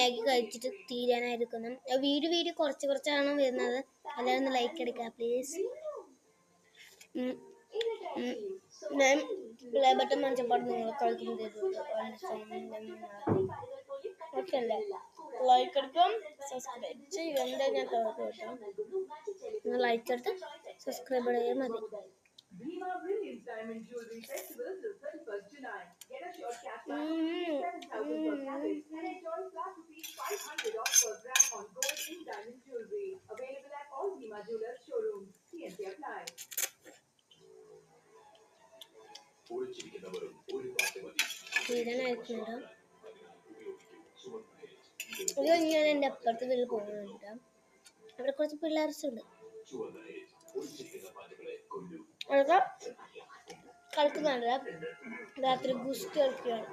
Maggi കഴിച്ചിട്ട് തീരാനായിരിക്കുന്നു. Video കുറച്ചാണ് വരുന്നത്. എല്ലാവരും ഒന്ന് ലൈക്ക് അടിക്കുക പ്ലീസ്. ഞാൻ പ്ലേ ബട്ടൺ മഞ്ചപ്പാട് നിങ്ങൾ കളിക്കുന്നത് ഓക്കെ അല്ലേ? ലൈക്ക് എടുക്കാം, സബ്സ്ക്രൈബ് ചെയ്യുക. എന്താ ഞാൻ കേട്ടോ, നിങ്ങൾ ലൈക്ക് എടുത്ത് സബ്സ്ക്രൈബ് ചെയ്യാൻ മതി. Bima Brilliance Diamond Jewelry Festival till 31st July. Get a short cashback of 7,000 per carat and enjoy flat ₹500 off per gram on gold in diamond jewelry. Available at all Bima Jewelers showrooms. TNC apply. ഞാൻ എൻ്റെ അപ്പുറത്തെ വീട്ടിൽ പോകുന്നുണ്ട്. അവിടെ കുറച്ച് പിള്ളേർസുണ്ട്. അതൊക്കെ കളിക്കുന്നുണ്ട്. രാത്രി ഗുസ്തി കളിക്കുകയാണ്.